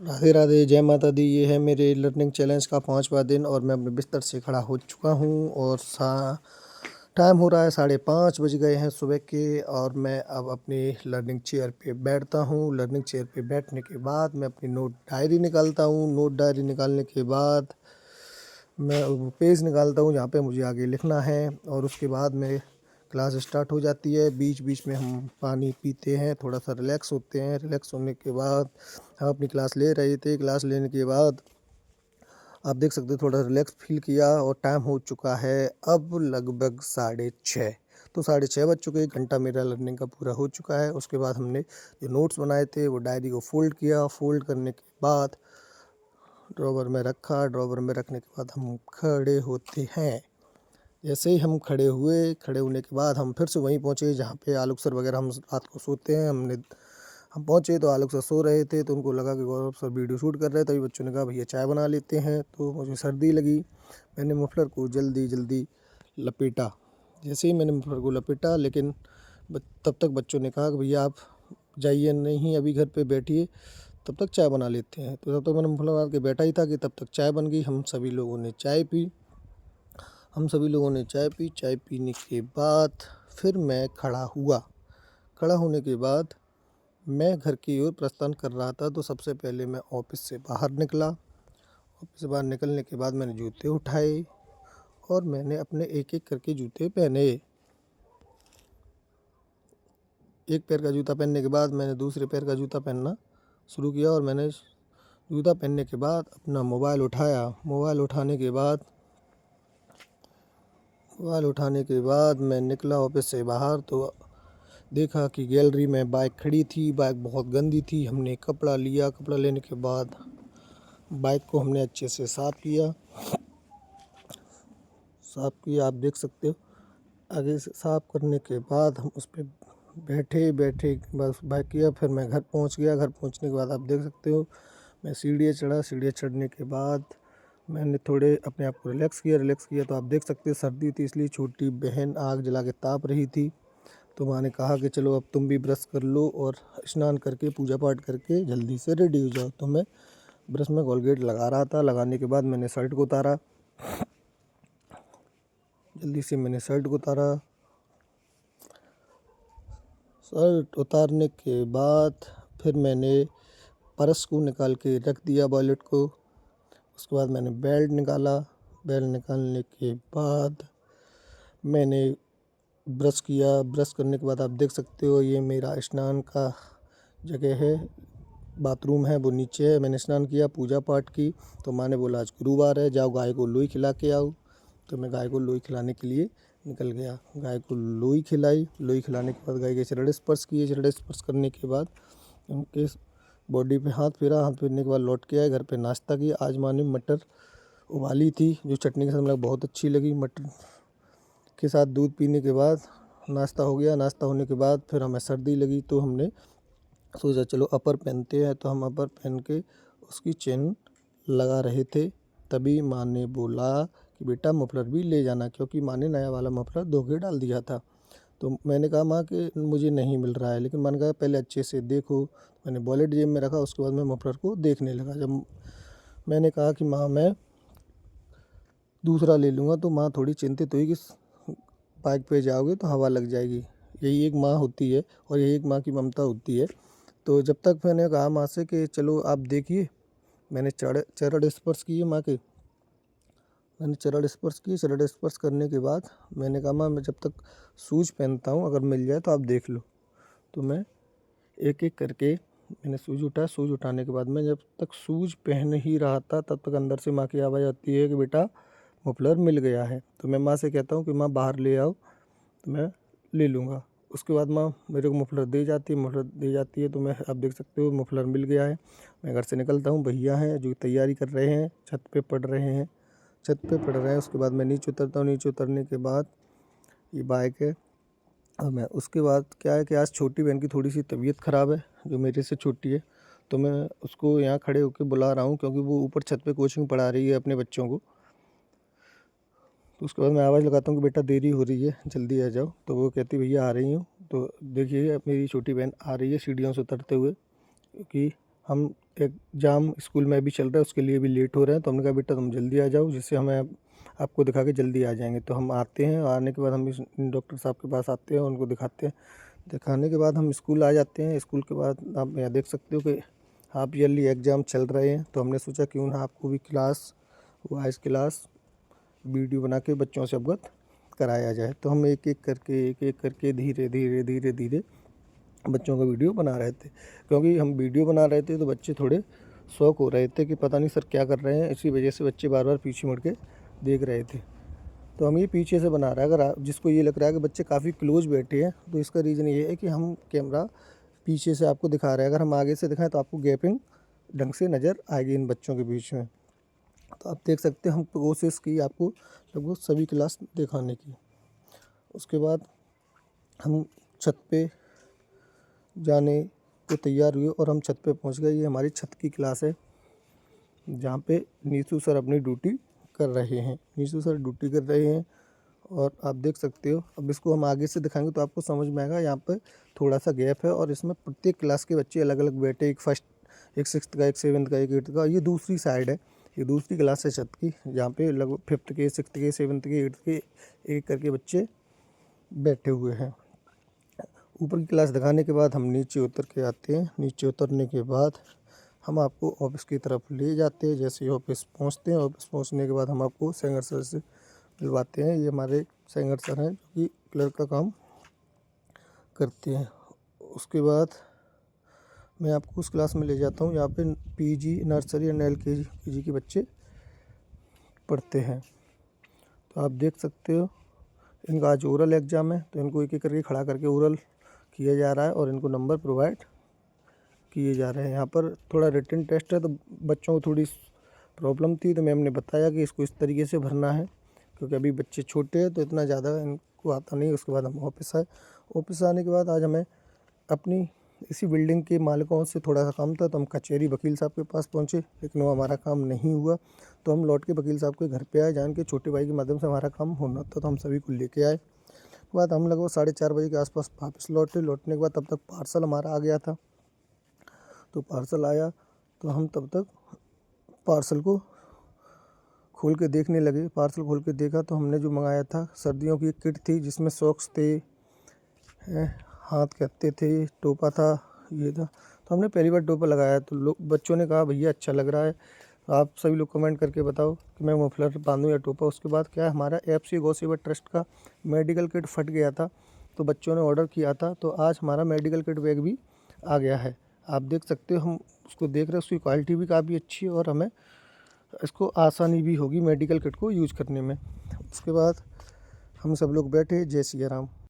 राधे राधे, जय माता दी। ये है मेरे लर्निंग चैलेंज का 5वां दिन और मैं अपने बिस्तर से खड़ा हो चुका हूँ और टाइम हो रहा है 5:30 बज गए हैं सुबह के। और मैं अब अपनी लर्निंग चेयर पे बैठता हूँ। लर्निंग चेयर पे बैठने के बाद मैं अपनी नोट डायरी निकालता हूँ। नोट डायरी निकालने के बाद मैं वो पेज निकालता हूँ जहाँ पे मुझे आगे लिखना है। और उसके बाद में क्लास स्टार्ट हो जाती है। बीच बीच में हम पानी पीते हैं, थोड़ा सा रिलैक्स होते हैं। रिलैक्स होने के बाद हम अपनी क्लास ले रहे थे। क्लास लेने के बाद आप देख सकते हो थोड़ा रिलैक्स फील किया और टाइम हो चुका है अब लगभग 6:30। तो 6:30 बज चुके, 1 घंटा मेरा लर्निंग का पूरा हो चुका है। उसके बाद हमने जो नोट्स बनाए थे वो डायरी को फोल्ड किया। फोल्ड करने के बाद ड्रॉवर में रखा। ड्रॉवर में रखने के बाद हम खड़े होते हैं। जैसे ही हम खड़े हुए, खड़े होने के बाद हम फिर से वहीं पहुँचे जहाँ पे आलोक सर वगैरह हम रात को सोते हैं। हम पहुँचे तो आलोक सर सो रहे थे, तो उनको लगा कि गौरव सर वीडियो शूट कर रहे थे। तभी बच्चों ने कहा भैया चाय बना लेते हैं। तो मुझे सर्दी लगी, मैंने मफलर को जल्दी जल्दी लपेटा। जैसे ही मैंने मफलर को लपेटा, लेकिन तब तक बच्चों ने कहा कि भैया आप जाइए नहीं, अभी घर पे बैठिए, तब तक चाय बना लेते हैं। तो तब तक मैंने मफलर डाल के बैठा ही था कि तब तक चाय बन गई। हम सभी लोगों ने चाय पी। चाय पीने के बाद फिर मैं खड़ा हुआ। खड़ा होने के बाद मैं घर की ओर प्रस्थान कर रहा था। तो सबसे पहले मैं ऑफिस से बाहर निकला। ऑफिस से बाहर निकलने के बाद मैंने जूते उठाए और मैंने अपने एक एक करके जूते पहने। एक पैर का जूता पहनने के बाद मैंने दूसरे पैर का जूता पहनना शुरू किया और मैंने जूता पहनने के बाद अपना मोबाइल उठाया। मोबाइल उठाने के बाद मैं निकला ऑफिस से बाहर। तो देखा कि गैलरी में बाइक खड़ी थी। बाइक बहुत गंदी थी। हमने कपड़ा लिया। कपड़ा लेने के बाद बाइक को हमने अच्छे से साफ़ किया। आप देख सकते हो। आगे से साफ़ करने के बाद हम उस पर बैठे बस बाइक किया। फिर मैं घर पहुंच गया। घर पहुंचने के बाद आप देख सकते हो मैं सीढ़ियाँ चढ़ा। सीढ़ियाँ चढ़ने के बाद मैंने थोड़े अपने आप को रिलैक्स किया। तो आप देख सकते हो सर्दी थी, इसलिए छोटी बहन आग जला के ताप रही थी। तो माँ ने कहा कि चलो अब तुम भी ब्रश कर लो और स्नान करके पूजा पाठ करके जल्दी से रेडी हो जाओ। तो मैं ब्रश में कोलगेट लगा रहा था। लगाने के बाद मैंने शर्ट को उतारा। जल्दी से मैंने शर्ट को उतारा। शर्ट उतारने के बाद फिर मैंने पर्स को निकाल के रख दिया, वॉलेट को। उसके बाद मैंने बेल्ट निकाला। बेल्ट निकालने के बाद मैंने ब्रश किया। ब्रश करने के बाद आप देख सकते हो ये मेरा स्नान का जगह है, बाथरूम है वो नीचे है। मैंने स्नान किया, पूजा पाठ की। तो माँ ने बोला आज गुरुवार है, जाओ गाय को लोई खिला के आओ। तो मैं गाय को लोई खिलाने के लिए निकल गया। गाय को लोई खिलाई। लोई खिलाने के बाद गाय के चरण स्पर्श किए। चरण स्पर्श करने के बाद उनके बॉडी पे हाथ फेरा। हाथ फेरने के बाद लौट के आए। घर पे नाश्ता किया। आज माँ ने मटर उबाली थी जो चटनी के साथ मुझे बहुत अच्छी लगी। मटर के साथ दूध पीने के बाद नाश्ता हो गया। नाश्ता होने के बाद फिर हमें सर्दी लगी, तो हमने सोचा चलो अपर पहनते हैं। तो हम अपर पहन के उसकी चेन लगा रहे थे। तभी माँ ने बोला कि बेटा मफलर भी ले जाना, क्योंकि माँ ने नया वाला मफलर धो के डाल दिया था। तो मैंने कहा माँ कि मुझे नहीं मिल रहा है, लेकिन मैंने कहा पहले अच्छे से देखो। मैंने वॉलेट जेब में रखा। उसके बाद मैं मफलर को देखने लगा। जब मैंने कहा कि माँ मैं दूसरा ले लूँगा, तो माँ थोड़ी चिंतित हुई कि बाइक पे जाओगे तो हवा लग जाएगी। यही एक माँ होती है और यही एक माँ की ममता होती है। तो जब तक मैंने कहा माँ से कि चलो आप देखिए, मैंने चरण स्पर्श किए माँ के। मैंने चरण स्पर्श किए। चरण स्पर्श करने के बाद मैंने कहा माँ मैं जब तक शूज़ पहनता हूँ, अगर मिल जाए तो आप देख लो। तो मैं एक एक करके मैंने शूज़ उठाया। शूज़ उठाने के बाद मैं जब तक शूज़ पहन ही रहा था, तब तक अंदर से माँ की आवाज़ आती है कि बेटा मफलर मिल गया है। तो मैं माँ से कहता हूँ कि माँ बाहर ले आओ, तो मैं ले लूँगा। उसके बाद माँ मेरे को मफलर दे जाती है। तो मैं आप देख सकते हो मफलर मिल गया है। मैं घर से निकलता हूँ। भैया हैं जो तैयारी कर रहे हैं, छत पे पढ़ रहे हैं। उसके बाद मैं नीचे उतरता हूँ। नीचे उतरने के बाद ये बाइक है। और मैं उसके बाद क्या है कि आज छोटी बहन की थोड़ी सी तबीयत ख़राब है, जो मेरे से छोटी है। तो मैं उसको यहाँ खड़े होकर बुला रहा हूँ, क्योंकि वो ऊपर छत पे कोचिंग पढ़ा रही है अपने बच्चों को। तो उसके बाद मैं आवाज़ लगाता हूँ कि बेटा देरी हो रही है, जल्दी आ जाओ। तो वो कहती भैया आ रही हूँ। तो देखिए मेरी छोटी बहन आ रही है सीढ़ियों से उतरते हुए, क्योंकि हम एग्ज़ाम स्कूल में भी चल रहा है, उसके लिए भी लेट हो रहे हैं। तो हमने कहा बेटा तुम जल्दी आ जाओ, जिससे हमें आपको दिखा के जल्दी आ जाएंगे। तो हम आते हैं, आने के बाद हम इस डॉक्टर साहब के पास आते हैं, उनको दिखाते हैं। दिखाने के बाद हम स्कूल आ जाते हैं। स्कूल के बाद आप यहाँ देख सकते हो कि हाफ ईयरली एग्ज़ाम चल रहे हैं। तो हमने सोचा क्यों ना आपको भी क्लास वाइज क्लास वीडियो बना के बच्चों से अवगत कराया जाए। तो हम एक एक करके धीरे धीरे बच्चों का वीडियो बना रहे थे। क्योंकि हम वीडियो बना रहे थे तो बच्चे थोड़े शौक हो रहे थे कि पता नहीं सर क्या कर रहे हैं। इसी वजह से बच्चे बार बार पीछे मुड़ के देख रहे थे। तो हम ये पीछे से बना रहे हैं। अगर जिसको ये लग रहा है कि बच्चे काफ़ी क्लोज बैठे हैं, तो इसका रीज़न ये है कि हम कैमरा पीछे से आपको दिखा रहे हैं। अगर हम आगे से दिखाएं तो आपको गैपिंग ढंग से नज़र आएगी इन बच्चों के बीच में। तो आप देख सकते हैं हम कोशिश की आपको लगभग सभी क्लास दिखाने की। उसके बाद हम छत पे जाने को तैयार हुए और हम छत पे पहुंच गए। ये हमारी छत की क्लास है, जहाँ पे नीतू सर अपनी ड्यूटी कर रहे हैं। नीतू सर ड्यूटी कर रहे हैं और आप देख सकते हो। अब इसको हम आगे से दिखाएंगे तो आपको समझ में आएगा। यहाँ पे थोड़ा सा गैप है और इसमें प्रत्येक क्लास के बच्चे अलग अलग बैठे, एक फर्स्ट, एक सिक्स्थ का, एक सेवन्थ का, एक एट्थ का। ये दूसरी साइड है, ये दूसरी क्लास है छत की, जहाँ पे लगभग फिफ्थ के, सिक्स्थ के, सेवन्थ के, एट्थ के एक करके बच्चे बैठे हुए हैं। ऊपर की क्लास दिखाने के बाद हम नीचे उतर के आते हैं। नीचे उतरने के बाद हम आपको ऑफिस की तरफ ले जाते हैं। जैसे ही ऑफिस पहुंचते हैं, ऑफिस पहुंचने के बाद हम आपको सेंगर सर से मिलवाते हैं। ये हमारे सेंगर सर हैं जो कि क्लर्क का काम करते हैं। उसके बाद मैं आपको उस क्लास में ले जाता हूँ। यहाँ पे पीजी, नर्सरी एंड एलकेजी के बच्चे पढ़ते हैं। तो आप देख सकते हो इनका आज ओरल एग्ज़ाम है, तो इनको एक एक करके खड़ा करके ओरल किया जा रहा है और इनको नंबर प्रोवाइड किए जा रहे हैं। यहाँ पर थोड़ा रिटन टेस्ट है, तो बच्चों को थोड़ी प्रॉब्लम थी, तो मैम ने बताया कि इसको इस तरीके से भरना है, क्योंकि अभी बच्चे छोटे हैं तो इतना ज़्यादा इनको आता नहीं। उसके बाद हम ऑफिस आए। ऑफिस आने के बाद आज हमें अपनी इसी बिल्डिंग के मालिकों से थोड़ा सा काम था, तो हम कचहरी वकील साहब के पास पहुँचे, लेकिन वो हमारा काम नहीं हुआ। तो हम लौट के वकील साहब के घर पे आए, जान के छोटे भाई के माध्यम से हमारा काम होना था, तो हम सभी को लेके आए। उसके बाद हम लगभग 4:30 बजे के आसपास वापस लौटे। लौटने के बाद तब तक पार्सल हमारा आ गया था। तो पार्सल आया तो हम तब तक पार्सल को खोल के देखने लगे। पार्सल खोल के देखा तो हमने जो मंगाया था, सर्दियों की एक किट थी जिसमें सॉक्स थे, हाथ के हत्ते थे, टोपा था, ये था। तो हमने पहली बार टोपा लगाया तो लोग, बच्चों ने कहा भैया अच्छा लग रहा है। आप सभी लोग कमेंट करके बताओ कि मैं मफलर बांधूं या टोपा। उसके बाद क्या है, हमारा एफसी गौसेवा ट्रस्ट का मेडिकल किट फट गया था, तो बच्चों ने ऑर्डर किया था, तो आज हमारा मेडिकल किट बैग भी आ गया है। आप देख सकते हो, हम उसको देख रहे हैं, उसकी क्वालिटी भी काफ़ी अच्छी है और हमें इसको आसानी भी होगी मेडिकल किट को यूज करने में। उसके बाद हम सब लोग बैठे, जय सिया राम।